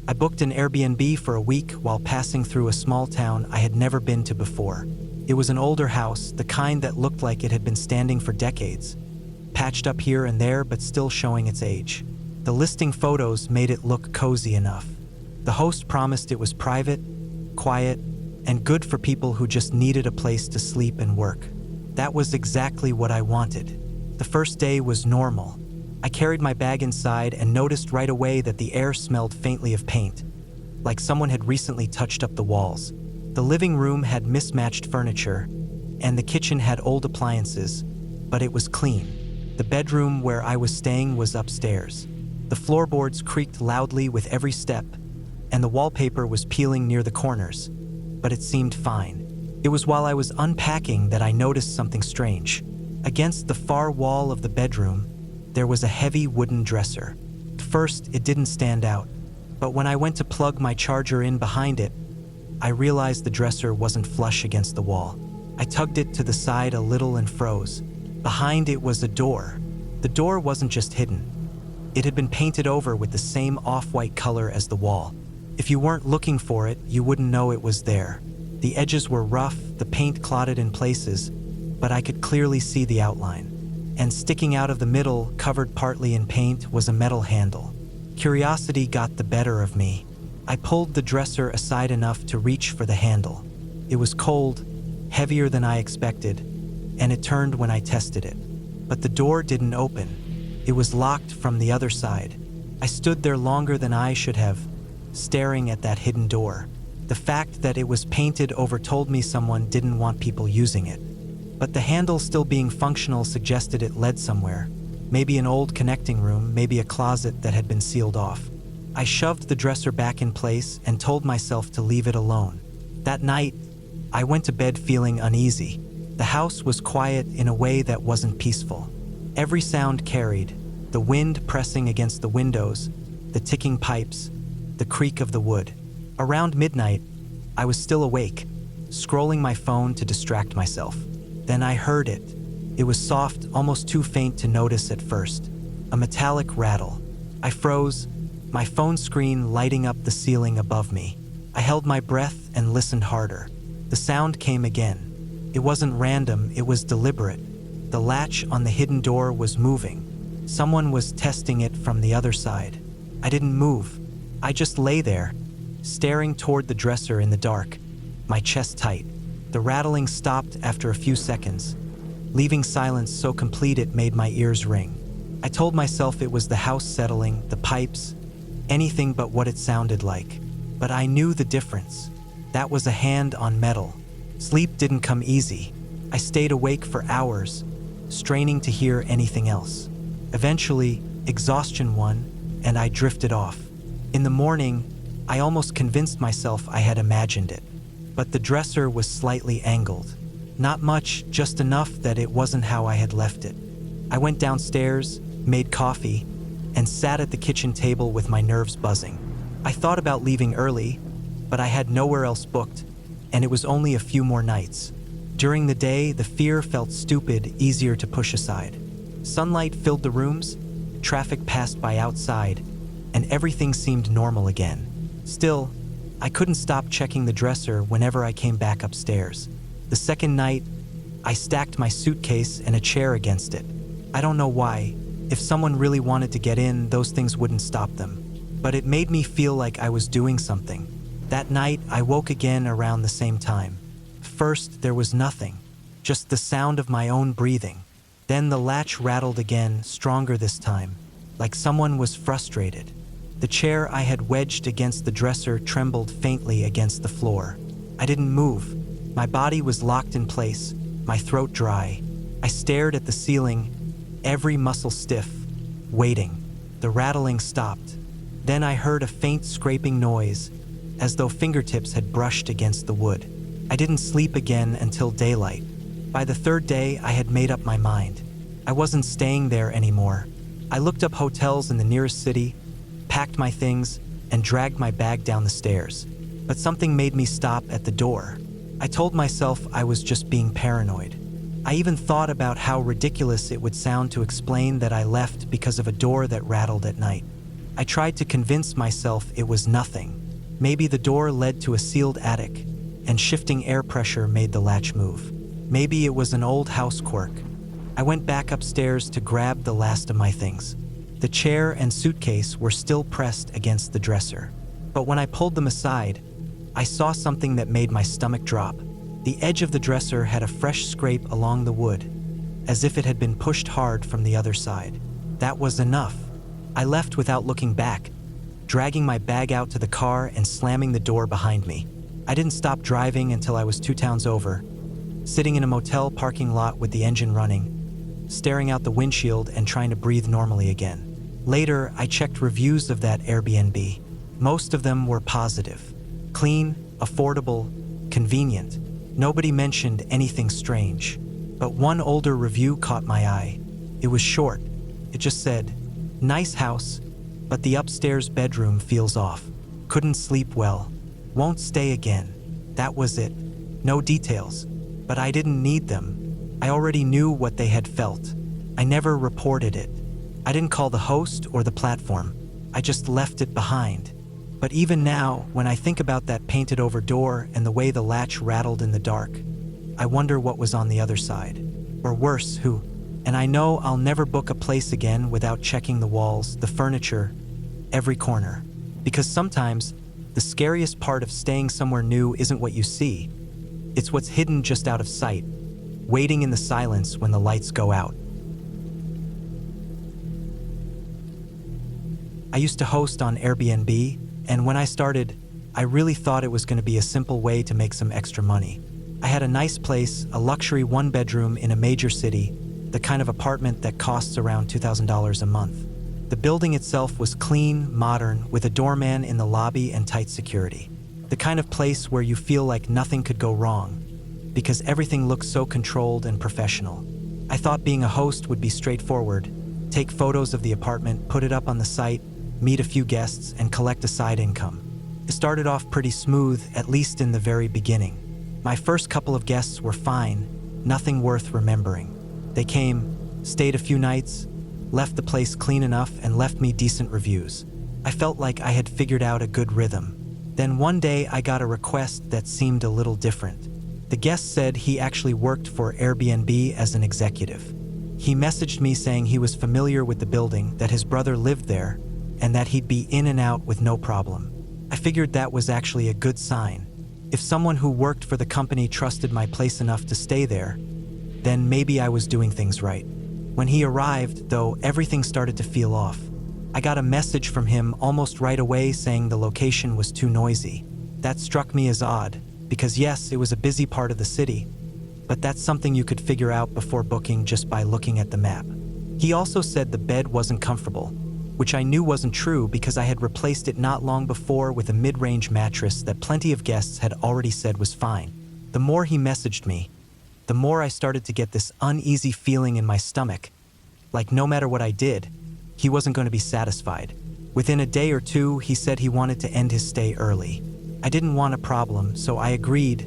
I booked an Airbnb for a week while passing through a small town I had never been to before. It was an older house, the kind that looked like it had been standing for decades, patched up here and there but still showing its age. The listing photos made it look cozy enough. The host promised it was private, quiet, and good for people who just needed a place to sleep and work. That was exactly what I wanted. The first day was normal. I carried my bag inside and noticed right away that the air smelled faintly of paint, like someone had recently touched up the walls. The living room had mismatched furniture, and the kitchen had old appliances, but it was clean. The bedroom where I was staying was upstairs. The floorboards creaked loudly with every step, and the wallpaper was peeling near the corners, but it seemed fine. It was while I was unpacking that I noticed something strange. Against the far wall of the bedroom, there was a heavy wooden dresser. At first, it didn't stand out, but when I went to plug my charger in behind it, I realized the dresser wasn't flush against the wall. I tugged it to the side a little and froze. Behind it was a door. The door wasn't just hidden. It had been painted over with the same off-white color as the wall. If you weren't looking for it, you wouldn't know it was there. The edges were rough, the paint clotted in places, but I could clearly see the outline. And sticking out of the middle, covered partly in paint, was a metal handle. Curiosity got the better of me. I pulled the dresser aside enough to reach for the handle. It was cold, heavier than I expected, and it turned when I tested it. But the door didn't open. It was locked from the other side. I stood there longer than I should have, staring at that hidden door. The fact that it was painted over told me someone didn't want people using it. But the handle still being functional suggested it led somewhere. Maybe an old connecting room, maybe a closet that had been sealed off. I shoved the dresser back in place and told myself to leave it alone. That night, I went to bed feeling uneasy. The house was quiet in a way that wasn't peaceful. Every sound carried, the wind pressing against the windows, the ticking pipes, the creak of the wood. Around midnight, I was still awake, scrolling my phone to distract myself. Then I heard it. It was soft, almost too faint to notice at first. A metallic rattle. I froze, my phone screen lighting up the ceiling above me. I held my breath and listened harder. The sound came again. It wasn't random, it was deliberate. The latch on the hidden door was moving. Someone was testing it from the other side. I didn't move. I just lay there, staring toward the dresser in the dark, my chest tight. The rattling stopped after a few seconds, leaving silence so complete it made my ears ring. I told myself it was the house settling, the pipes, anything but what it sounded like. But I knew the difference. That was a hand on metal. Sleep didn't come easy. I stayed awake for hours, straining to hear anything else. Eventually, exhaustion won, and I drifted off. In the morning, I almost convinced myself I had imagined it. But the dresser was slightly angled. Not much, just enough that it wasn't how I had left it. I went downstairs, made coffee, and sat at the kitchen table with my nerves buzzing. I thought about leaving early, but I had nowhere else booked, and it was only a few more nights. During the day, the fear felt stupid, easier to push aside. Sunlight filled the rooms, traffic passed by outside, and everything seemed normal again. Still, I couldn't stop checking the dresser whenever I came back upstairs. The second night, I stacked my suitcase and a chair against it. I don't know why. If someone really wanted to get in, those things wouldn't stop them. But it made me feel like I was doing something. That night, I woke again around the same time. First, there was nothing, just the sound of my own breathing. Then the latch rattled again, stronger this time, like someone was frustrated. The chair I had wedged against the dresser trembled faintly against the floor. I didn't move. My body was locked in place, my throat dry. I stared at the ceiling, every muscle stiff, waiting. The rattling stopped. Then I heard a faint scraping noise, as though fingertips had brushed against the wood. I didn't sleep again until daylight. By the third day, I had made up my mind. I wasn't staying there anymore. I looked up hotels in the nearest city, packed my things, and dragged my bag down the stairs. But something made me stop at the door. I told myself I was just being paranoid. I even thought about how ridiculous it would sound to explain that I left because of a door that rattled at night. I tried to convince myself it was nothing. Maybe the door led to a sealed attic, and shifting air pressure made the latch move. Maybe it was an old house quirk. I went back upstairs to grab the last of my things. The chair and suitcase were still pressed against the dresser. But when I pulled them aside, I saw something that made my stomach drop. The edge of the dresser had a fresh scrape along the wood, as if it had been pushed hard from the other side. That was enough. I left without looking back, dragging my bag out to the car and slamming the door behind me. I didn't stop driving until I was 2 towns over, sitting in a motel parking lot with the engine running, staring out the windshield and trying to breathe normally again. Later, I checked reviews of that Airbnb. Most of them were positive. Clean, affordable, convenient. Nobody mentioned anything strange. But one older review caught my eye. It was short. It just said, "Nice house, but the upstairs bedroom feels off. Couldn't sleep well. Won't stay again." That was it. No details. But I didn't need them. I already knew what they had felt. I never reported it. I didn't call the host or the platform. I just left it behind. But even now, when I think about that painted-over door and the way the latch rattled in the dark, I wonder what was on the other side. Or worse, who. And I know I'll never book a place again without checking the walls, the furniture, every corner. Because sometimes, the scariest part of staying somewhere new isn't what you see. It's what's hidden just out of sight, waiting in the silence when the lights go out. I used to host on Airbnb, and when I started, I really thought it was going to be a simple way to make some extra money. I had a nice place, a luxury 1-bedroom in a major city, the kind of apartment that costs around $2,000 a month. The building itself was clean, modern, with a doorman in the lobby and tight security. The kind of place where you feel like nothing could go wrong, because everything looks so controlled and professional. I thought being a host would be straightforward. Take photos of the apartment, put it up on the site, meet a few guests, and collect a side income. It started off pretty smooth, at least in the very beginning. My first couple of guests were fine, nothing worth remembering. They came, stayed a few nights, left the place clean enough, and left me decent reviews. I felt like I had figured out a good rhythm. Then one day I got a request that seemed a little different. The guest said he actually worked for Airbnb as an executive. He messaged me saying he was familiar with the building, that his brother lived there, and that he'd be in and out with no problem. I figured that was actually a good sign. If someone who worked for the company trusted my place enough to stay there, then maybe I was doing things right. When he arrived, though, everything started to feel off. I got a message from him almost right away saying the location was too noisy. That struck me as odd, because yes, it was a busy part of the city, but that's something you could figure out before booking just by looking at the map. He also said the bed wasn't comfortable, which I knew wasn't true because I had replaced it not long before with a mid-range mattress that plenty of guests had already said was fine. The more he messaged me, the more I started to get this uneasy feeling in my stomach, like no matter what I did, he wasn't going to be satisfied. Within a day or two, he said he wanted to end his stay early. I didn't want a problem, so I agreed,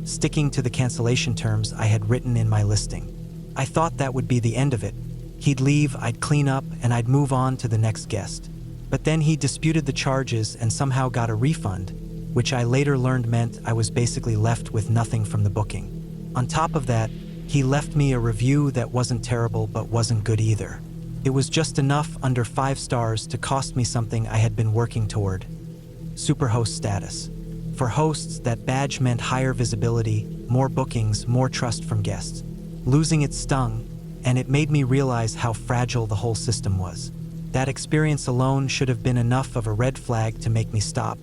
sticking to the cancellation terms I had written in my listing. I thought that would be the end of it. He'd leave, I'd clean up, and I'd move on to the next guest. But then he disputed the charges and somehow got a refund, which I later learned meant I was basically left with nothing from the booking. On top of that, he left me a review that wasn't terrible but wasn't good either. It was just enough under 5 stars to cost me something I had been working toward: superhost status. For hosts, that badge meant higher visibility, more bookings, more trust from guests. Losing it stung, and it made me realize how fragile the whole system was. That experience alone should have been enough of a red flag to make me stop,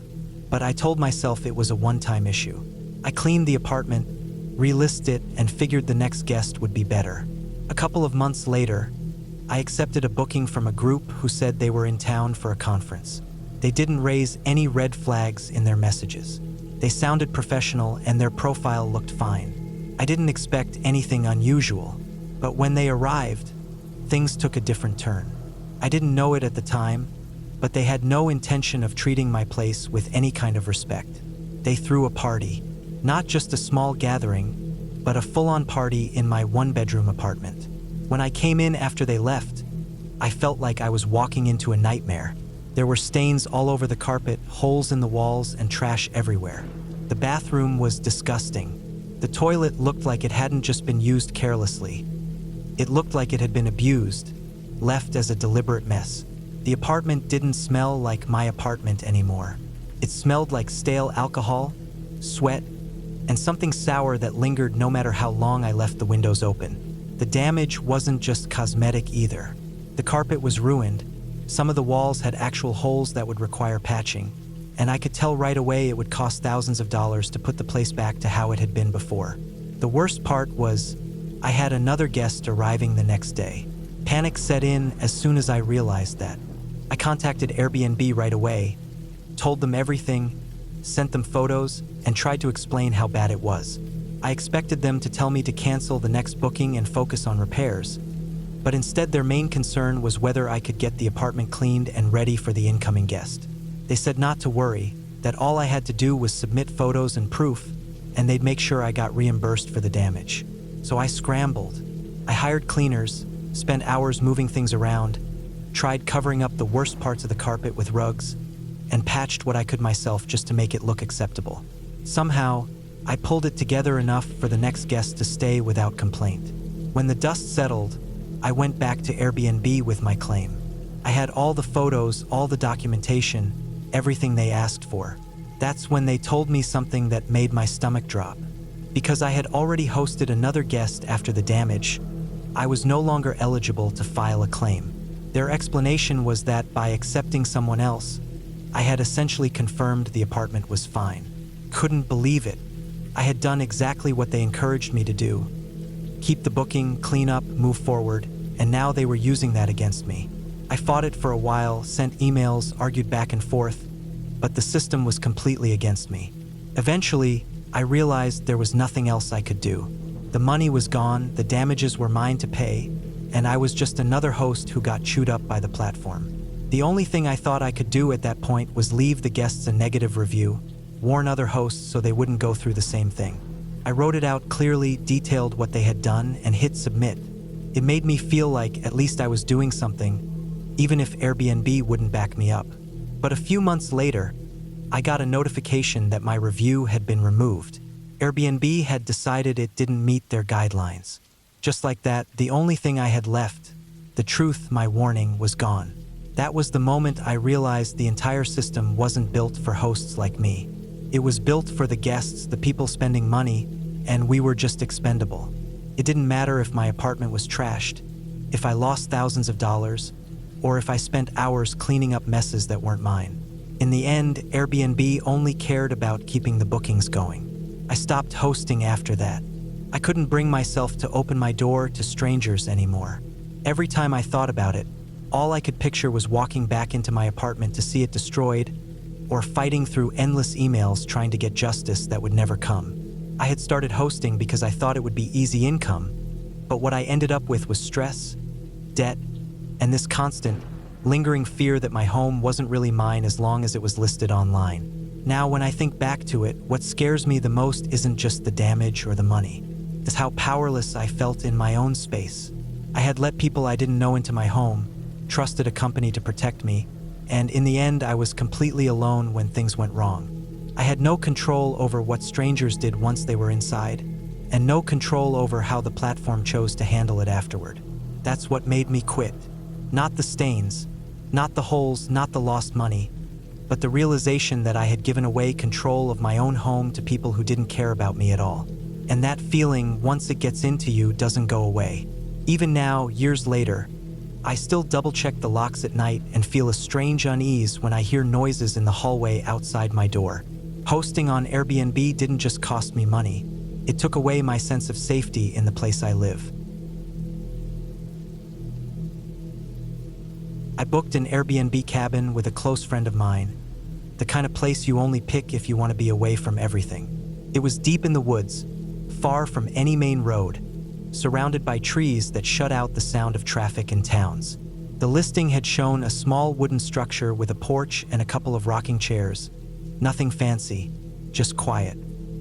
but I told myself it was a one-time issue. I cleaned the apartment, relisted it, and figured the next guest would be better. A couple of months later, I accepted a booking from a group who said they were in town for a conference. They didn't raise any red flags in their messages. They sounded professional and their profile looked fine. I didn't expect anything unusual, but when they arrived, things took a different turn. I didn't know it at the time, but they had no intention of treating my place with any kind of respect. They threw a party, not just a small gathering, but a full-on party in my 1-bedroom apartment. When I came in after they left, I felt like I was walking into a nightmare. There were stains all over the carpet, holes in the walls, and trash everywhere. The bathroom was disgusting. The toilet looked like it hadn't just been used carelessly. It looked like it had been abused, left as a deliberate mess. The apartment didn't smell like my apartment anymore. It smelled like stale alcohol, sweat, and something sour that lingered no matter how long I left the windows open. The damage wasn't just cosmetic either. The carpet was ruined. Some of the walls had actual holes that would require patching, and I could tell right away it would cost thousands of dollars to put the place back to how it had been before. The worst part was, I had another guest arriving the next day. Panic set in as soon as I realized that. I contacted Airbnb right away, told them everything, sent them photos, and tried to explain how bad it was. I expected them to tell me to cancel the next booking and focus on repairs, but instead their main concern was whether I could get the apartment cleaned and ready for the incoming guest. They said not to worry, that all I had to do was submit photos and proof, and they'd make sure I got reimbursed for the damage. So I scrambled. I hired cleaners, spent hours moving things around, tried covering up the worst parts of the carpet with rugs, and patched what I could myself just to make it look acceptable. Somehow, I pulled it together enough for the next guest to stay without complaint. When the dust settled, I went back to Airbnb with my claim. I had all the photos, all the documentation, everything they asked for. That's when they told me something that made my stomach drop. Because I had already hosted another guest after the damage, I was no longer eligible to file a claim. Their explanation was that by accepting someone else, I had essentially confirmed the apartment was fine. Couldn't believe it. I had done exactly what they encouraged me to do. Keep the booking, clean up, move forward, and now they were using that against me. I fought it for a while, sent emails, argued back and forth, but the system was completely against me. Eventually, I realized there was nothing else I could do. The money was gone, the damages were mine to pay, and I was just another host who got chewed up by the platform. The only thing I thought I could do at that point was leave the guests a negative review, warn other hosts so they wouldn't go through the same thing. I wrote it out clearly, detailed what they had done, and hit submit. It made me feel like at least I was doing something, even if Airbnb wouldn't back me up. But a few months later, I got a notification that my review had been removed. Airbnb had decided it didn't meet their guidelines. Just like that, the only thing I had left, the truth, my warning, was gone. That was the moment I realized the entire system wasn't built for hosts like me. It was built for the guests, the people spending money, and we were just expendable. It didn't matter if my apartment was trashed, if I lost thousands of dollars, or if I spent hours cleaning up messes that weren't mine. In the end, Airbnb only cared about keeping the bookings going. I stopped hosting after that. I couldn't bring myself to open my door to strangers anymore. Every time I thought about it, all I could picture was walking back into my apartment to see it destroyed, or fighting through endless emails trying to get justice that would never come. I had started hosting because I thought it would be easy income, but what I ended up with was stress, debt, and this constant, lingering fear that my home wasn't really mine as long as it was listed online. Now, when I think back to it, what scares me the most isn't just the damage or the money. It's how powerless I felt in my own space. I had let people I didn't know into my home, trusted a company to protect me, and in the end, I was completely alone when things went wrong. I had no control over what strangers did once they were inside, and no control over how the platform chose to handle it afterward. That's what made me quit. Not the stains, not the holes, not the lost money, but the realization that I had given away control of my own home to people who didn't care about me at all. And that feeling, once it gets into you, doesn't go away. Even now, years later, I still double-check the locks at night and feel a strange unease when I hear noises in the hallway outside my door. Hosting on Airbnb didn't just cost me money, it took away my sense of safety in the place I live. I booked an Airbnb cabin with a close friend of mine, the kind of place you only pick if you want to be away from everything. It was deep in the woods, far from any main road, surrounded by trees that shut out the sound of traffic in towns. The listing had shown a small wooden structure with a porch and a couple of rocking chairs. Nothing fancy, just quiet.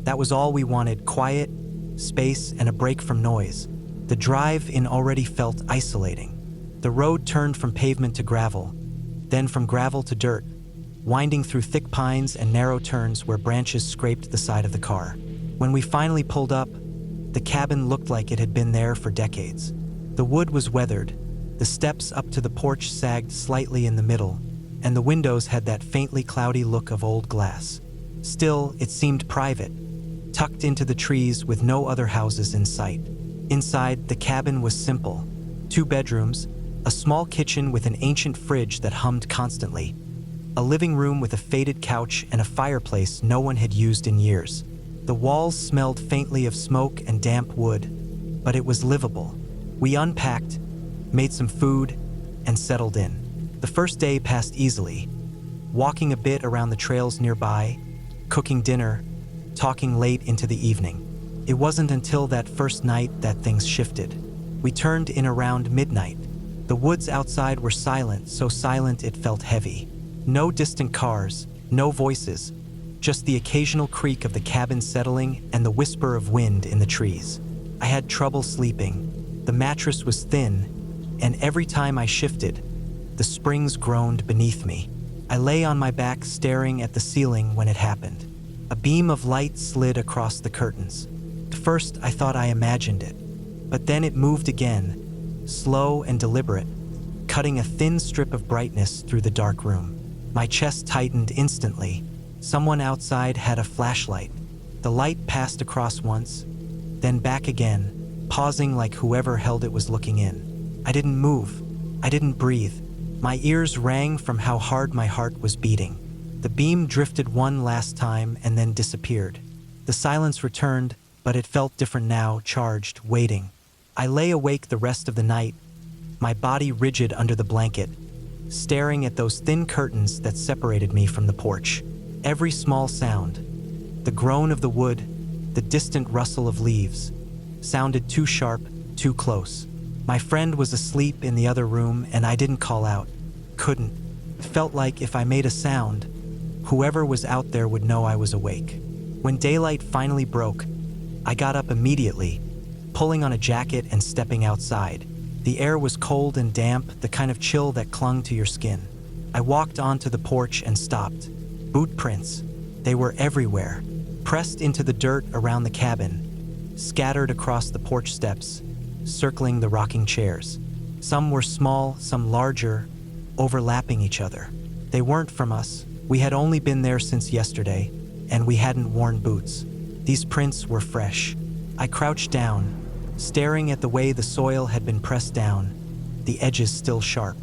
That was all we wanted: quiet, space, and a break from noise. The drive-in already felt isolating. The road turned from pavement to gravel, then from gravel to dirt, winding through thick pines and narrow turns where branches scraped the side of the car. When we finally pulled up, the cabin looked like it had been there for decades. The wood was weathered, the steps up to the porch sagged slightly in the middle, and the windows had that faintly cloudy look of old glass. Still, it seemed private, tucked into the trees with no other houses in sight. Inside, the cabin was simple. 2 bedrooms, a small kitchen with an ancient fridge that hummed constantly, a living room with a faded couch and a fireplace no one had used in years. The walls smelled faintly of smoke and damp wood, but it was livable. We unpacked, made some food, and settled in. The first day passed easily, walking a bit around the trails nearby, cooking dinner, talking late into the evening. It wasn't until that first night that things shifted. We turned in around midnight. The woods outside were silent, so silent it felt heavy. No distant cars, no voices, just the occasional creak of the cabin settling and the whisper of wind in the trees. I had trouble sleeping. The mattress was thin, and every time I shifted, the springs groaned beneath me. I lay on my back staring at the ceiling when it happened. A beam of light slid across the curtains. At first, I thought I imagined it, but then it moved again, slow and deliberate, cutting a thin strip of brightness through the dark room. My chest tightened instantly. Someone outside had a flashlight. The light passed across once, then back again, pausing like whoever held it was looking in. I didn't move. I didn't breathe. My ears rang from how hard my heart was beating. The beam drifted one last time and then disappeared. The silence returned, but it felt different now, charged, waiting. I lay awake the rest of the night, my body rigid under the blanket, staring at those thin curtains that separated me from the porch. Every small sound, the groan of the wood, the distant rustle of leaves, sounded too sharp, too close. My friend was asleep in the other room and I didn't call out. Couldn't. It felt like if I made a sound, whoever was out there would know I was awake. When daylight finally broke, I got up immediately, pulling on a jacket and stepping outside. The air was cold and damp, the kind of chill that clung to your skin. I walked onto the porch and stopped. Boot prints. They were everywhere, pressed into the dirt around the cabin, scattered across the porch steps, circling the rocking chairs. Some were small, some larger, overlapping each other. They weren't from us. We had only been there since yesterday, and we hadn't worn boots. These prints were fresh. I crouched down, staring at the way the soil had been pressed down, the edges still sharp.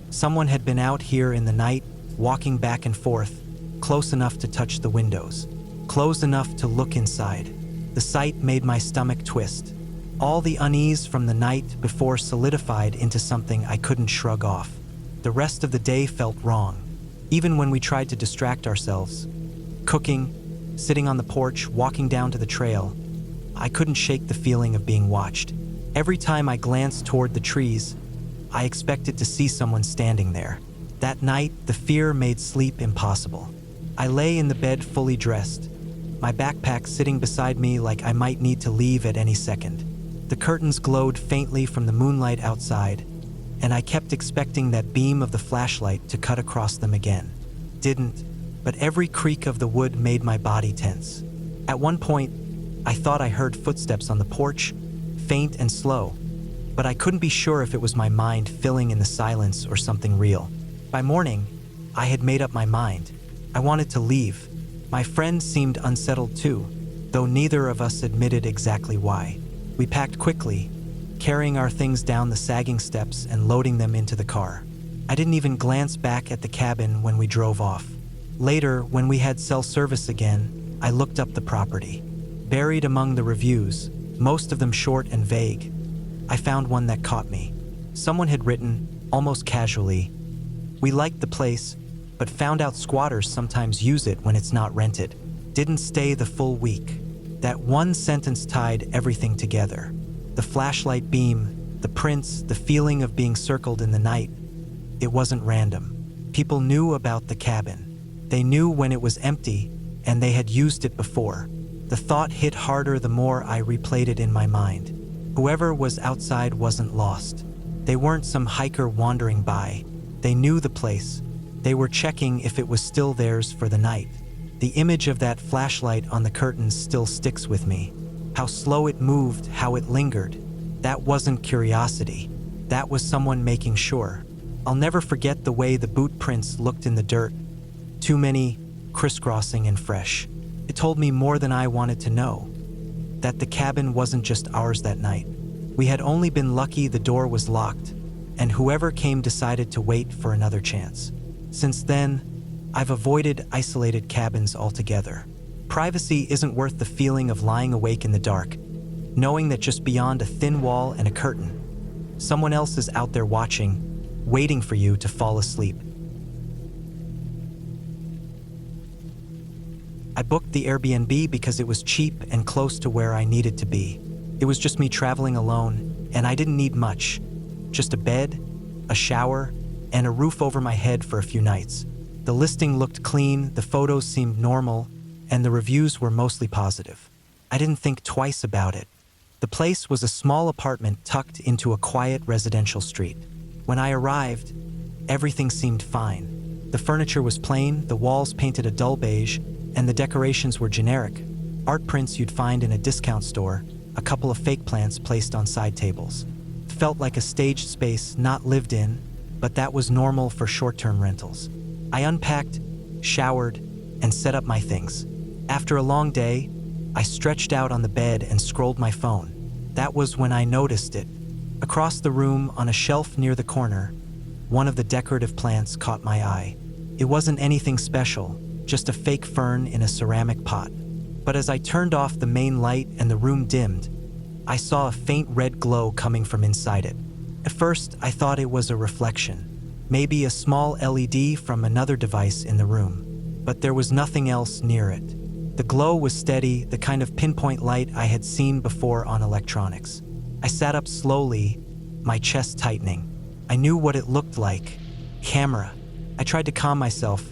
Someone had been out here in the night, walking back and forth, close enough to touch the windows, close enough to look inside. The sight made my stomach twist. All the unease from the night before solidified into something I couldn't shrug off. The rest of the day felt wrong, even when we tried to distract ourselves. Cooking, sitting on the porch, walking down to the trail, I couldn't shake the feeling of being watched. Every time I glanced toward the trees, I expected to see someone standing there. That night, the fear made sleep impossible. I lay in the bed fully dressed, my backpack sitting beside me like I might need to leave at any second. The curtains glowed faintly from the moonlight outside, and I kept expecting that beam of the flashlight to cut across them again. Didn't, but every creak of the wood made my body tense. At one point, I thought I heard footsteps on the porch, faint and slow, but I couldn't be sure if it was my mind filling in the silence or something real. By morning, I had made up my mind. I wanted to leave. My friend seemed unsettled too, though neither of us admitted exactly why. We packed quickly, carrying our things down the sagging steps and loading them into the car. I didn't even glance back at the cabin when we drove off. Later, when we had cell service again, I looked up the property. Buried among the reviews, most of them short and vague, I found one that caught me. Someone had written, almost casually, "We liked the place, but found out squatters sometimes use it when it's not rented. Didn't stay the full week." That one sentence tied everything together. The flashlight beam, the prints, the feeling of being circled in the night. It wasn't random. People knew about the cabin. They knew when it was empty, and they had used it before. The thought hit harder the more I replayed it in my mind. Whoever was outside wasn't lost. They weren't some hiker wandering by. They knew the place, They were checking if it was still theirs for the night. The image of that flashlight on the curtains still sticks with me. How slow it moved, how it lingered. That wasn't curiosity. That was someone making sure. I'll never forget the way the boot prints looked in the dirt. Too many, crisscrossing and fresh. It told me more than I wanted to know. That the cabin wasn't just ours that night. We had only been lucky the door was locked, and whoever came decided to wait for another chance. Since then, I've avoided isolated cabins altogether. Privacy isn't worth the feeling of lying awake in the dark, knowing that just beyond a thin wall and a curtain, someone else is out there watching, waiting for you to fall asleep. I booked the Airbnb because it was cheap and close to where I needed to be. It was just me traveling alone, and I didn't need much. Just a bed, a shower, and a roof over my head for a few nights. The listing looked clean, the photos seemed normal, and the reviews were mostly positive. I didn't think twice about it. The place was a small apartment tucked into a quiet residential street. When I arrived, everything seemed fine. The furniture was plain, the walls painted a dull beige, and the decorations were generic. Art prints you'd find in a discount store, a couple of fake plants placed on side tables. It felt like a staged space not lived in, but that was normal for short-term rentals. I unpacked, showered, and set up my things. After a long day, I stretched out on the bed and scrolled my phone. That was when I noticed it. Across the room, on a shelf near the corner, one of the decorative plants caught my eye. It wasn't anything special, just a fake fern in a ceramic pot. But as I turned off the main light and the room dimmed, I saw a faint red glow coming from inside it. At first, I thought it was a reflection, maybe a small LED from another device in the room. But there was nothing else near it. The glow was steady, the kind of pinpoint light I had seen before on electronics. I sat up slowly, my chest tightening. I knew what it looked like. Camera. I tried to calm myself,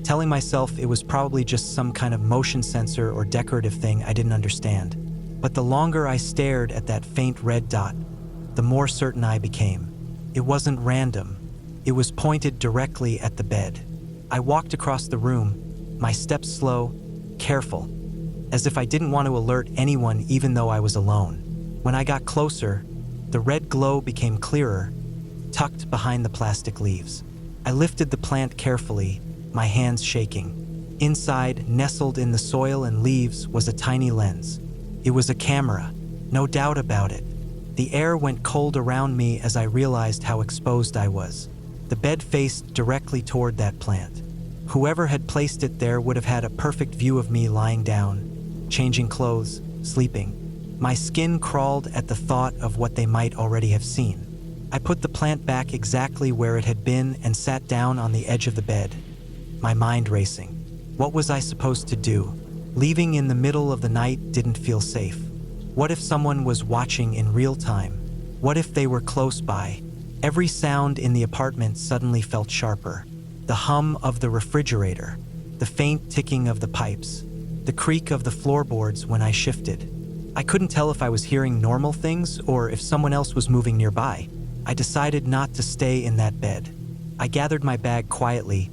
telling myself it was probably just some kind of motion sensor or decorative thing I didn't understand. But the longer I stared at that faint red dot, the more certain I became. It wasn't random. It was pointed directly at the bed. I walked across the room, my steps slow, careful, as if I didn't want to alert anyone even though I was alone. When I got closer, the red glow became clearer, tucked behind the plastic leaves. I lifted the plant carefully, my hands shaking. Inside, nestled in the soil and leaves, was a tiny lens. It was a camera, no doubt about it. The air went cold around me as I realized how exposed I was. The bed faced directly toward that plant. Whoever had placed it there would have had a perfect view of me lying down, changing clothes, sleeping. My skin crawled at the thought of what they might already have seen. I put the plant back exactly where it had been and sat down on the edge of the bed, my mind racing. What was I supposed to do? Leaving in the middle of the night didn't feel safe. What if someone was watching in real time? What if they were close by? Every sound in the apartment suddenly felt sharper. The hum of the refrigerator, the faint ticking of the pipes, the creak of the floorboards when I shifted. I couldn't tell if I was hearing normal things or if someone else was moving nearby. I decided not to stay in that bed. I gathered my bag quietly,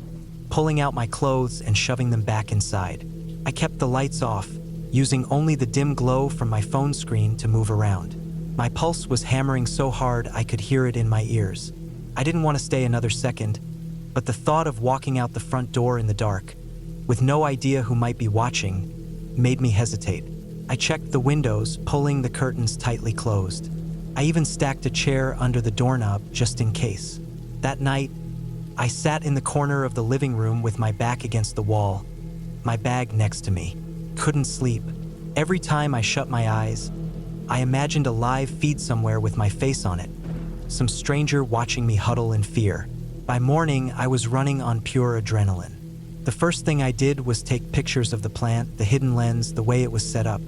pulling out my clothes and shoving them back inside. I kept the lights off, using only the dim glow from my phone screen to move around. My pulse was hammering so hard I could hear it in my ears. I didn't want to stay another second, but the thought of walking out the front door in the dark, with no idea who might be watching, made me hesitate. I checked the windows, pulling the curtains tightly closed. I even stacked a chair under the doorknob just in case. That night, I sat in the corner of the living room with my back against the wall, my bag next to me. Couldn't sleep. Every time I shut my eyes, I imagined a live feed somewhere with my face on it, some stranger watching me huddle in fear. By morning, I was running on pure adrenaline. The first thing I did was take pictures of the plant, the hidden lens, the way it was set up.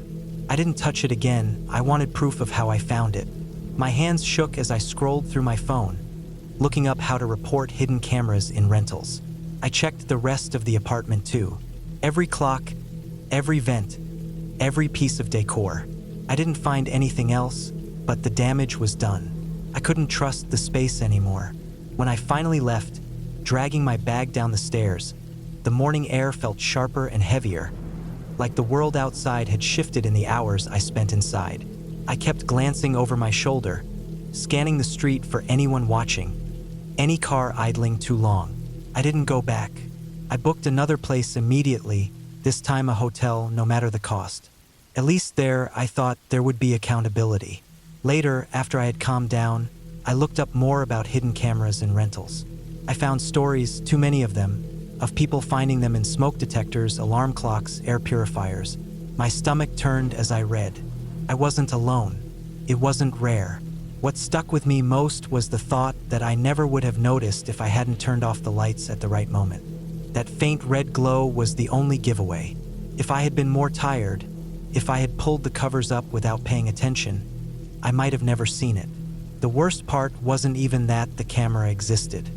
I didn't touch it again. I wanted proof of how I found it. My hands shook as I scrolled through my phone, looking up how to report hidden cameras in rentals. I checked the rest of the apartment too. Every clock, every vent, every piece of decor. I didn't find anything else, but the damage was done. I couldn't trust the space anymore. When I finally left, dragging my bag down the stairs. The morning air felt sharper and heavier, like the world outside had shifted in the hours I spent inside. I kept glancing over my shoulder, scanning the street for anyone watching, any car idling too long. I didn't go back. I booked another place immediately, this time a hotel, no matter the cost. At least there, I thought there would be accountability. Later, after I had calmed down, I looked up more about hidden cameras and rentals. I found stories, too many of them, of people finding them in smoke detectors, alarm clocks, air purifiers. My stomach turned as I read. I wasn't alone. It wasn't rare. What stuck with me most was the thought that I never would have noticed if I hadn't turned off the lights at the right moment. That faint red glow was the only giveaway. If I had been more tired, if I had pulled the covers up without paying attention, I might have never seen it. The worst part wasn't even that the camera existed.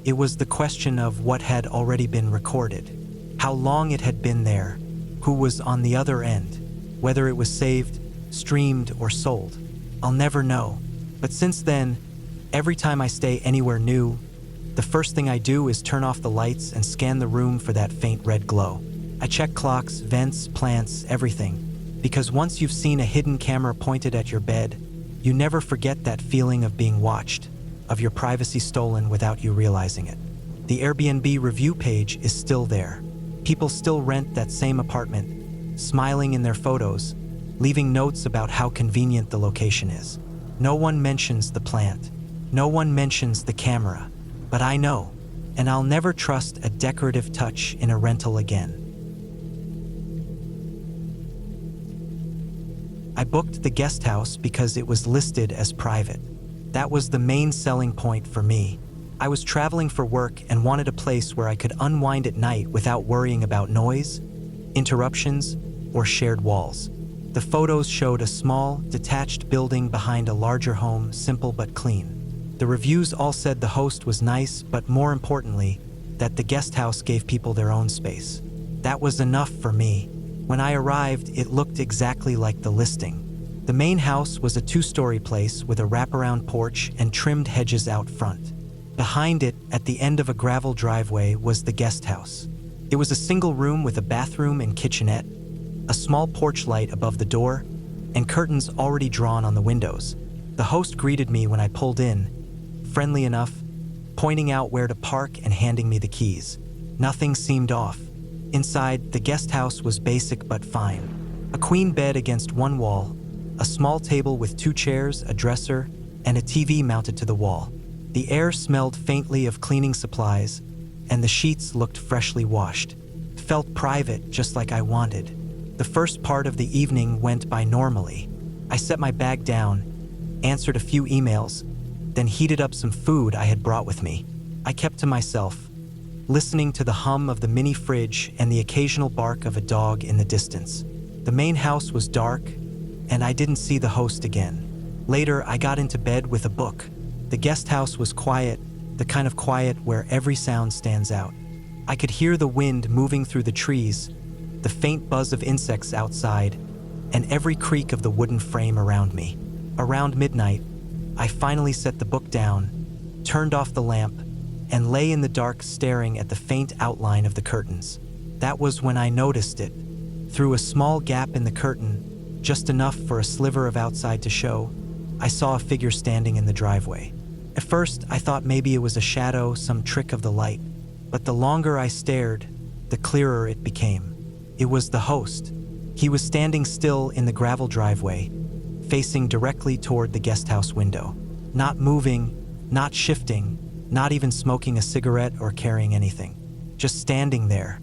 It was the question of what had already been recorded, how long it had been there, who was on the other end, whether it was saved, streamed, or sold. I'll never know. But since then, every time I stay anywhere new, the first thing I do is turn off the lights and scan the room for that faint red glow. I check clocks, vents, plants, everything. Because once you've seen a hidden camera pointed at your bed, you never forget that feeling of being watched, of your privacy stolen without you realizing it. The Airbnb review page is still there. People still rent that same apartment, smiling in their photos, leaving notes about how convenient the location is. No one mentions the plant. No one mentions the camera. But I know, and I'll never trust a decorative touch in a rental again. I booked the guest house because it was listed as private. That was the main selling point for me. I was traveling for work and wanted a place where I could unwind at night without worrying about noise, interruptions, or shared walls. The photos showed a small, detached building behind a larger home, simple but clean. The reviews all said the host was nice, but more importantly, that the guest house gave people their own space. That was enough for me. When I arrived, it looked exactly like the listing. The main house was a 2-story place with a wraparound porch and trimmed hedges out front. Behind it, at the end of a gravel driveway, was the guest house. It was a single room with a bathroom and kitchenette, a small porch light above the door, and curtains already drawn on the windows. The host greeted me when I pulled in, friendly enough, pointing out where to park and handing me the keys. Nothing seemed off. Inside, the guest house was basic but fine. A queen bed against one wall, a small table with 2 chairs, a dresser, and a TV mounted to the wall. The air smelled faintly of cleaning supplies, and the sheets looked freshly washed. It felt private, just like I wanted. The first part of the evening went by normally. I set my bag down, answered a few emails, then heated up some food I had brought with me. I kept to myself, listening to the hum of the mini fridge and the occasional bark of a dog in the distance. The main house was dark, and I didn't see the host again. Later, I got into bed with a book. The guest house was quiet, the kind of quiet where every sound stands out. I could hear the wind moving through the trees, the faint buzz of insects outside, and every creak of the wooden frame around me. Around midnight, I finally set the book down, turned off the lamp, and lay in the dark staring at the faint outline of the curtains. That was when I noticed it. Through a small gap in the curtain, just enough for a sliver of outside to show, I saw a figure standing in the driveway. At first, I thought maybe it was a shadow, some trick of the light. But the longer I stared, the clearer it became. It was the host. He was standing still in the gravel driveway, facing directly toward the guesthouse window. Not moving, not shifting, not even smoking a cigarette or carrying anything. Just standing there.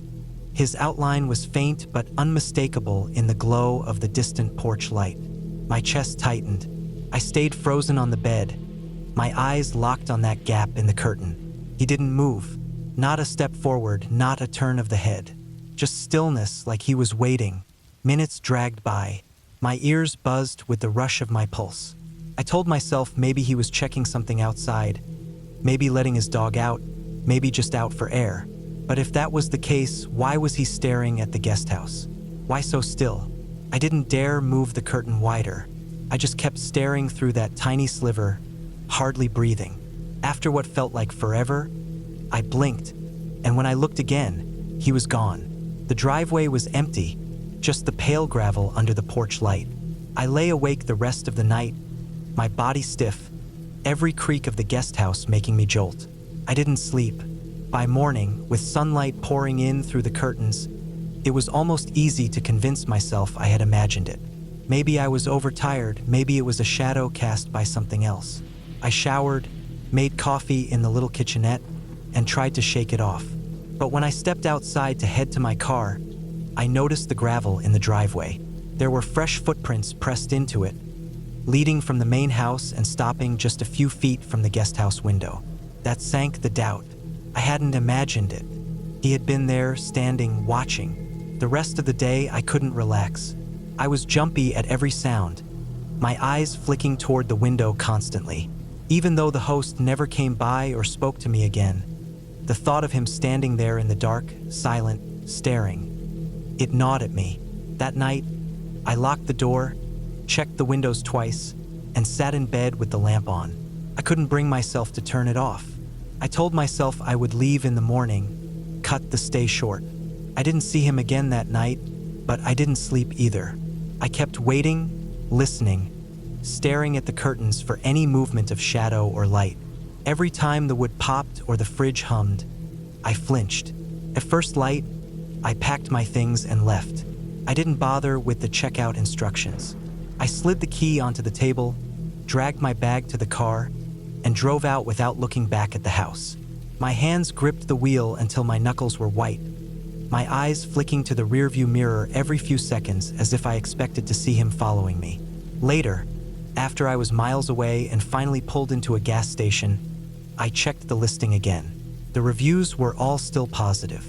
His outline was faint but unmistakable in the glow of the distant porch light. My chest tightened. I stayed frozen on the bed, my eyes locked on that gap in the curtain. He didn't move. Not a step forward, not a turn of the head. Just stillness, like he was waiting. Minutes dragged by. My ears buzzed with the rush of my pulse. I told myself maybe he was checking something outside, maybe letting his dog out, maybe just out for air. But if that was the case, why was he staring at the guest house? Why so still? I didn't dare move the curtain wider. I just kept staring through that tiny sliver, hardly breathing. After what felt like forever, I blinked, and when I looked again, he was gone. The driveway was empty, just the pale gravel under the porch light. I lay awake the rest of the night, my body stiff, every creak of the guest house making me jolt. I didn't sleep. By morning, with sunlight pouring in through the curtains, it was almost easy to convince myself I had imagined it. Maybe I was overtired, maybe it was a shadow cast by something else. I showered, made coffee in the little kitchenette, and tried to shake it off. But when I stepped outside to head to my car, I noticed the gravel in the driveway. There were fresh footprints pressed into it, leading from the main house and stopping just a few feet from the guest house window. That sank the doubt. I hadn't imagined it. He had been there, standing, watching. The rest of the day, I couldn't relax. I was jumpy at every sound, my eyes flicking toward the window constantly. Even though the host never came by or spoke to me again, the thought of him standing there in the dark, silent, staring, it gnawed at me. That night, I locked the door, checked the windows twice, and sat in bed with the lamp on. I couldn't bring myself to turn it off. I told myself I would leave in the morning, cut the stay short. I didn't see him again that night, but I didn't sleep either. I kept waiting, listening, staring at the curtains for any movement of shadow or light. Every time the wood popped or the fridge hummed, I flinched. At first light, I packed my things and left. I didn't bother with the checkout instructions. I slid the key onto the table, dragged my bag to the car, and drove out without looking back at the house. My hands gripped the wheel until my knuckles were white, my eyes flicking to the rearview mirror every few seconds as if I expected to see him following me. Later, after I was miles away and finally pulled into a gas station, I checked the listing again. The reviews were all still positive.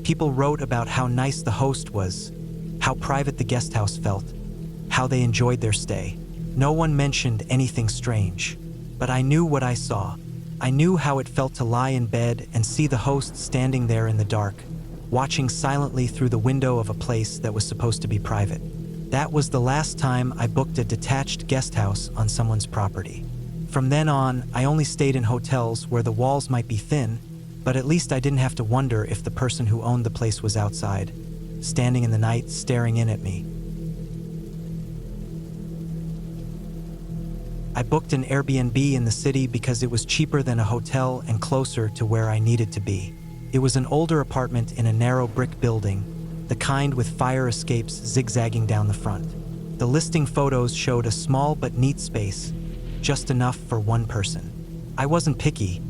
People wrote about how nice the host was, how private the guest house felt, how they enjoyed their stay. No one mentioned anything strange, but I knew what I saw. I knew how it felt to lie in bed and see the host standing there in the dark, watching silently through the window of a place that was supposed to be private. That was the last time I booked a detached guest house on someone's property. From then on, I only stayed in hotels where the walls might be thin, but at least I didn't have to wonder if the person who owned the place was outside, standing in the night, staring in at me. I booked an Airbnb in the city because it was cheaper than a hotel and closer to where I needed to be. It was an older apartment in a narrow brick building, the kind with fire escapes zigzagging down the front. The listing photos showed a small but neat space, just enough for one person. I wasn't picky.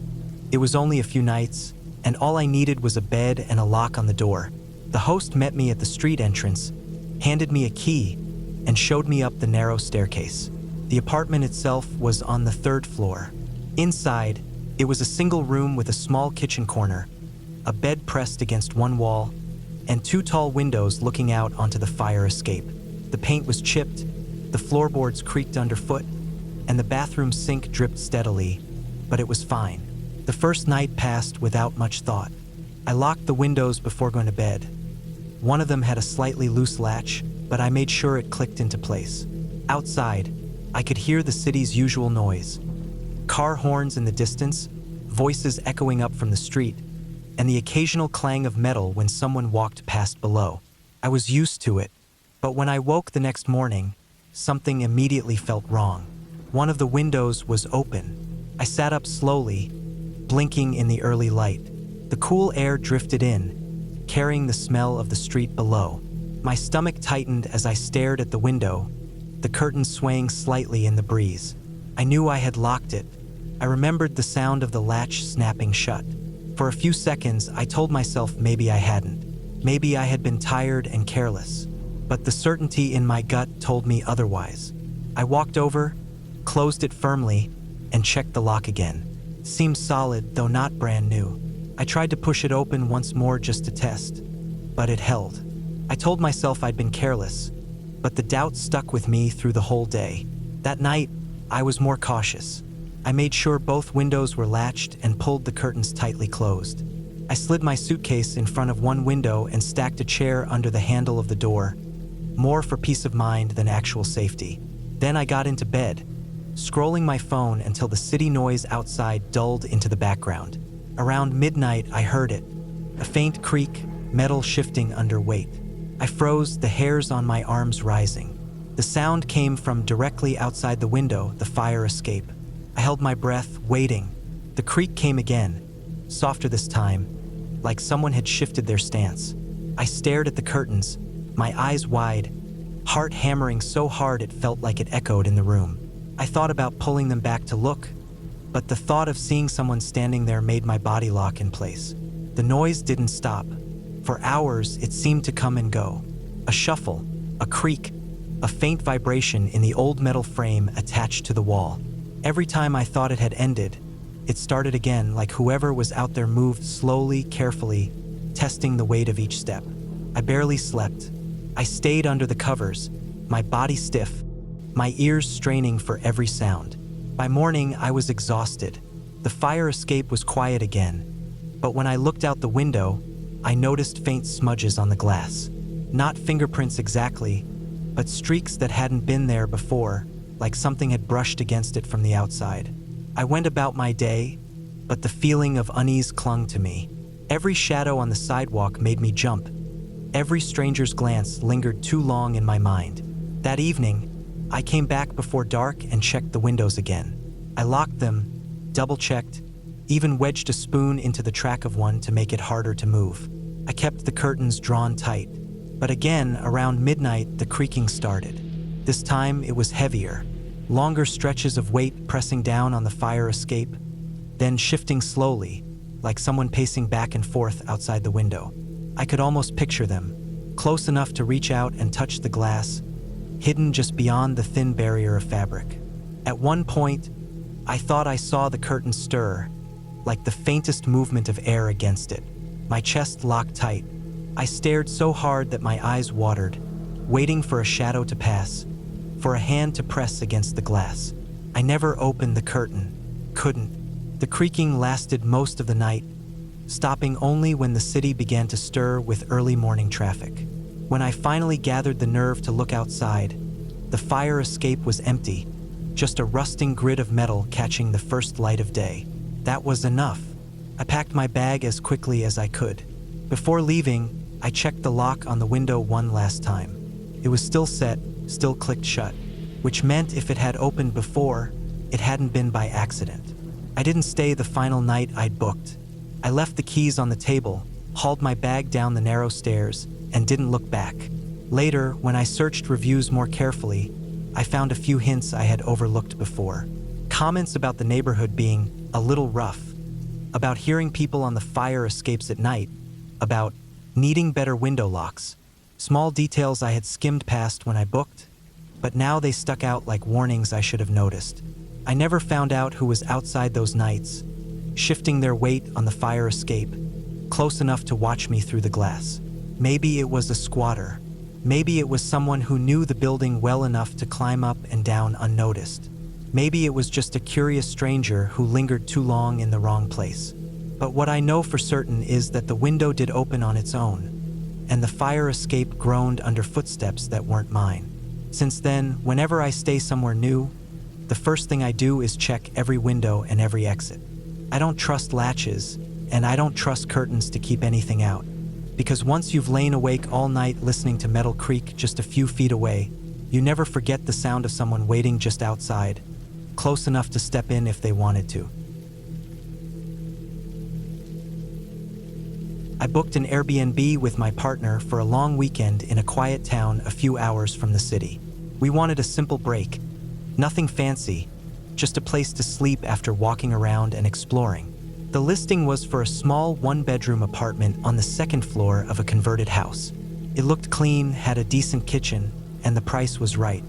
It was only a few nights, and all I needed was a bed and a lock on the door. The host met me at the street entrance, handed me a key, and showed me up the narrow staircase. The apartment itself was on the 3rd floor. Inside, it was a single room with a small kitchen corner, a bed pressed against one wall, and 2 tall windows looking out onto the fire escape. The paint was chipped, the floorboards creaked underfoot, and the bathroom sink dripped steadily, but it was fine. The first night passed without much thought. I locked the windows before going to bed. One of them had a slightly loose latch, but I made sure it clicked into place. Outside, I could hear the city's usual noise. Car horns in the distance, voices echoing up from the street, and the occasional clang of metal when someone walked past below. I was used to it, but when I woke the next morning, something immediately felt wrong. One of the windows was open. I sat up slowly, blinking in the early light. The cool air drifted in, carrying the smell of the street below. My stomach tightened as I stared at the window, the curtains swaying slightly in the breeze. I knew I had locked it. I remembered the sound of the latch snapping shut. For a few seconds, I told myself maybe I hadn't. Maybe I had been tired and careless. But the certainty in my gut told me otherwise. I walked over, closed it firmly, and checked the lock again. It seemed solid, though not brand new. I tried to push it open once more just to test, but it held. I told myself I'd been careless, but the doubt stuck with me through the whole day. That night, I was more cautious. I made sure both windows were latched and pulled the curtains tightly closed. I slid my suitcase in front of one window and stacked a chair under the handle of the door, more for peace of mind than actual safety. Then I got into bed, scrolling my phone until the city noise outside dulled into the background. Around midnight, I heard it. A faint creak, metal shifting under weight. I froze, the hairs on my arms rising. The sound came from directly outside the window, the fire escape. I held my breath, waiting. The creak came again, softer this time, like someone had shifted their stance. I stared at the curtains, my eyes wide, heart hammering so hard it felt like it echoed in the room. I thought about pulling them back to look, but the thought of seeing someone standing there made my body lock in place. The noise didn't stop. For hours, it seemed to come and go. A shuffle, a creak, a faint vibration in the old metal frame attached to the wall. Every time I thought it had ended, it started again, like whoever was out there moved slowly, carefully, testing the weight of each step. I barely slept. I stayed under the covers, my body stiff, my ears straining for every sound. By morning, I was exhausted. The fire escape was quiet again, but when I looked out the window, I noticed faint smudges on the glass. Not fingerprints exactly, but streaks that hadn't been there before, like something had brushed against it from the outside. I went about my day, but the feeling of unease clung to me. Every shadow on the sidewalk made me jump. Every stranger's glance lingered too long in my mind. That evening, I came back before dark and checked the windows again. I locked them, double-checked, even wedged a spoon into the track of one to make it harder to move. I kept the curtains drawn tight. But again, around midnight, the creaking started. This time, it was heavier. Longer stretches of weight pressing down on the fire escape, then shifting slowly, like someone pacing back and forth outside the window. I could almost picture them, close enough to reach out and touch the glass, hidden just beyond the thin barrier of fabric. At one point, I thought I saw the curtain stir, like the faintest movement of air against it. My chest locked tight. I stared so hard that my eyes watered, waiting for a shadow to pass, for a hand to press against the glass. I never opened the curtain. Couldn't. The creaking lasted most of the night, stopping only when the city began to stir with early morning traffic. When I finally gathered the nerve to look outside, the fire escape was empty, just a rusting grid of metal catching the first light of day. That was enough. I packed my bag as quickly as I could. Before leaving, I checked the lock on the window one last time. It was still set, still clicked shut, which meant if it had opened before, it hadn't been by accident. I didn't stay the final night I'd booked. I left the keys on the table, hauled my bag down the narrow stairs, and didn't look back. Later, when I searched reviews more carefully, I found a few hints I had overlooked before. Comments about the neighborhood being a little rough, about hearing people on the fire escapes at night, about needing better window locks. Small details I had skimmed past when I booked, but now they stuck out like warnings I should have noticed. I never found out who was outside those nights, shifting their weight on the fire escape, close enough to watch me through the glass. Maybe it was a squatter. Maybe it was someone who knew the building well enough to climb up and down unnoticed. Maybe it was just a curious stranger who lingered too long in the wrong place. But what I know for certain is that the window did open on its own, and the fire escape groaned under footsteps that weren't mine. Since then, whenever I stay somewhere new, the first thing I do is check every window and every exit. I don't trust latches, and I don't trust curtains to keep anything out. Because once you've lain awake all night listening to metal creak just a few feet away, you never forget the sound of someone waiting just outside, close enough to step in if they wanted to. I booked an Airbnb with my partner for a long weekend in a quiet town a few hours from the city. We wanted a simple break, nothing fancy, just a place to sleep after walking around and exploring. The listing was for a small one-bedroom apartment on the second floor of a converted house. It looked clean, had a decent kitchen, and the price was right.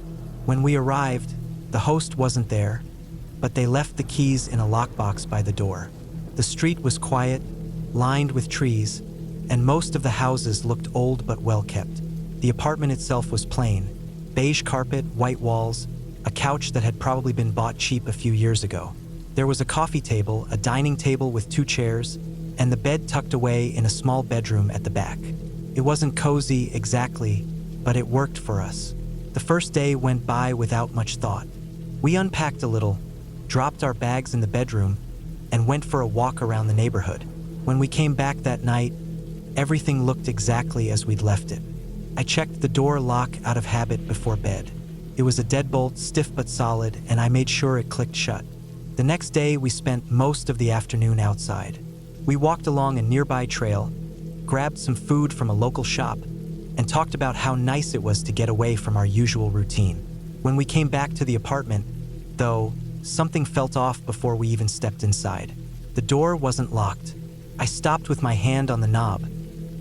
When we arrived, the host wasn't there, but they left the keys in a lockbox by the door. The street was quiet, lined with trees, and most of the houses looked old but well-kept. The apartment itself was plain: beige carpet, white walls, a couch that had probably been bought cheap a few years ago. There was a coffee table, a dining table with 2 chairs, and the bed tucked away in a small bedroom at the back. It wasn't cozy exactly, but it worked for us. The first day went by without much thought. We unpacked a little, dropped our bags in the bedroom, and went for a walk around the neighborhood. When we came back that night, everything looked exactly as we'd left it. I checked the door lock out of habit before bed. It was a deadbolt, stiff but solid, and I made sure it clicked shut. The next day, we spent most of the afternoon outside. We walked along a nearby trail, grabbed some food from a local shop, and talked about how nice it was to get away from our usual routine. When we came back to the apartment, though, something felt off before we even stepped inside. The door wasn't locked. I stopped with my hand on the knob,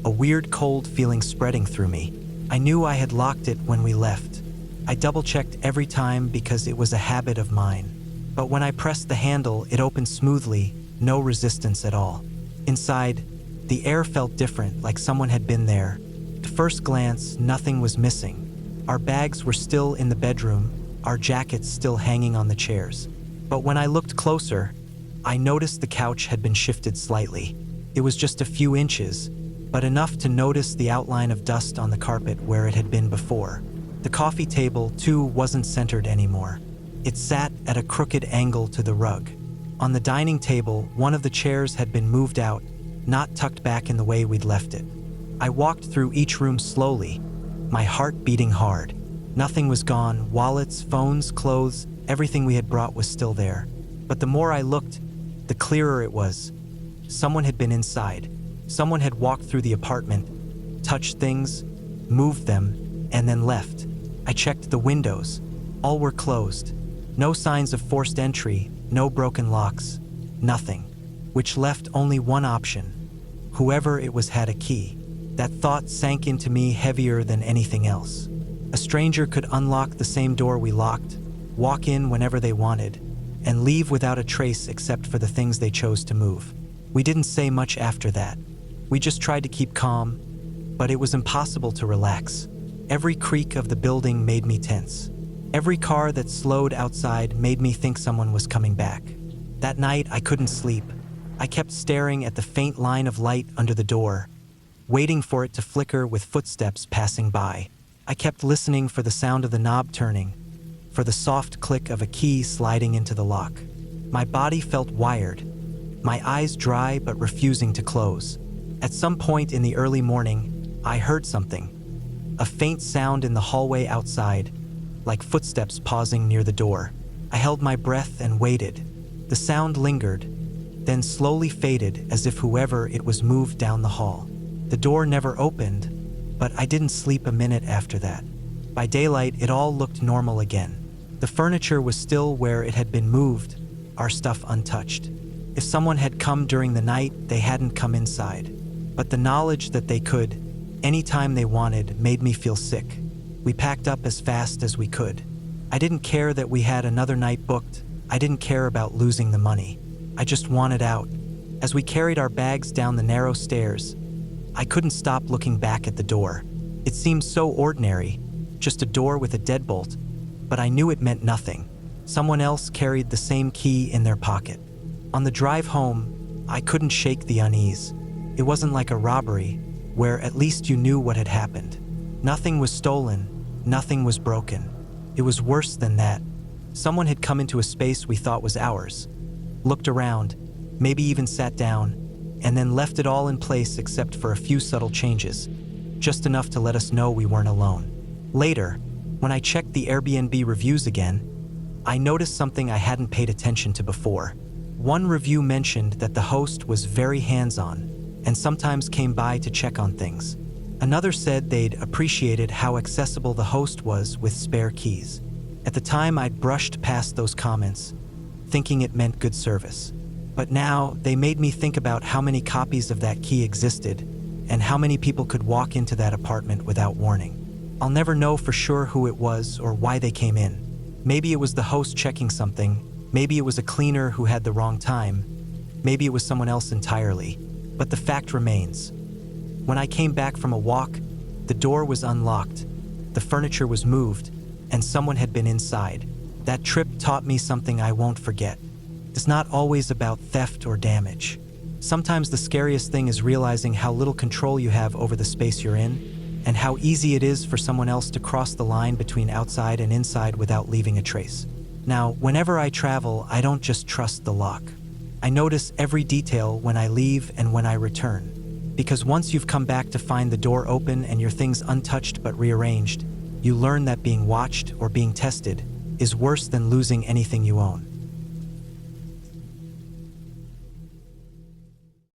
a weird cold feeling spreading through me. I knew I had locked it when we left. I double-checked every time because it was a habit of mine. But when I pressed the handle, it opened smoothly, no resistance at all. Inside, the air felt different, like someone had been there. At first glance, nothing was missing. Our bags were still in the bedroom, our jackets still hanging on the chairs. But when I looked closer, I noticed the couch had been shifted slightly. It was just a few inches, but enough to notice the outline of dust on the carpet where it had been before. The coffee table, too, wasn't centered anymore. It sat at a crooked angle to the rug. On the dining table, one of the chairs had been moved out, not tucked back in the way we'd left it. I walked through each room slowly, my heart beating hard. Nothing was gone. Wallets, phones, clothes, everything we had brought was still there. But the more I looked, the clearer it was. Someone had been inside. Someone had walked through the apartment, touched things, moved them, and then left. I checked the windows. All were closed. No signs of forced entry, no broken locks, nothing. Which left only one option. Whoever it was had a key. That thought sank into me heavier than anything else. A stranger could unlock the same door we locked, walk in whenever they wanted, and leave without a trace except for the things they chose to move. We didn't say much after that. We just tried to keep calm, but it was impossible to relax. Every creak of the building made me tense. Every car that slowed outside made me think someone was coming back. That night, I couldn't sleep. I kept staring at the faint line of light under the door, waiting for it to flicker with footsteps passing by. I kept listening for the sound of the knob turning, for the soft click of a key sliding into the lock. My body felt wired, my eyes dry but refusing to close. At some point in the early morning, I heard something. A faint sound in the hallway outside, like footsteps pausing near the door. I held my breath and waited. The sound lingered, then slowly faded as if whoever it was moved down the hall. The door never opened, but I didn't sleep a minute after that. By daylight, it all looked normal again. The furniture was still where it had been moved, our stuff untouched. If someone had come during the night, they hadn't come inside. But the knowledge that they could, anytime they wanted, made me feel sick. We packed up as fast as we could. I didn't care that we had another night booked. I didn't care about losing the money. I just wanted out. As we carried our bags down the narrow stairs, I couldn't stop looking back at the door. It seemed so ordinary, just a door with a deadbolt, but I knew it meant nothing. Someone else carried the same key in their pocket. On the drive home, I couldn't shake the unease. It wasn't like a robbery, where at least you knew what had happened. Nothing was stolen, nothing was broken. It was worse than that. Someone had come into a space we thought was ours, looked around, maybe even sat down, and then left it all in place except for a few subtle changes, just enough to let us know we weren't alone. Later, when I checked the Airbnb reviews again, I noticed something I hadn't paid attention to before. One review mentioned that the host was very hands-on and sometimes came by to check on things. Another said they'd appreciated how accessible the host was with spare keys. At the time, I'd brushed past those comments, thinking it meant good service. But now, they made me think about how many copies of that key existed and how many people could walk into that apartment without warning. I'll never know for sure who it was or why they came in. Maybe it was the host checking something, maybe it was a cleaner who had the wrong time, maybe it was someone else entirely. But the fact remains. When I came back from a walk, the door was unlocked, the furniture was moved, and someone had been inside. That trip taught me something I won't forget. It's not always about theft or damage. Sometimes the scariest thing is realizing how little control you have over the space you're in, and how easy it is for someone else to cross the line between outside and inside without leaving a trace. Now, whenever I travel, I don't just trust the lock. I notice every detail when I leave and when I return. Because once you've come back to find the door open and your things untouched but rearranged, you learn that being watched or being tested is worse than losing anything you own.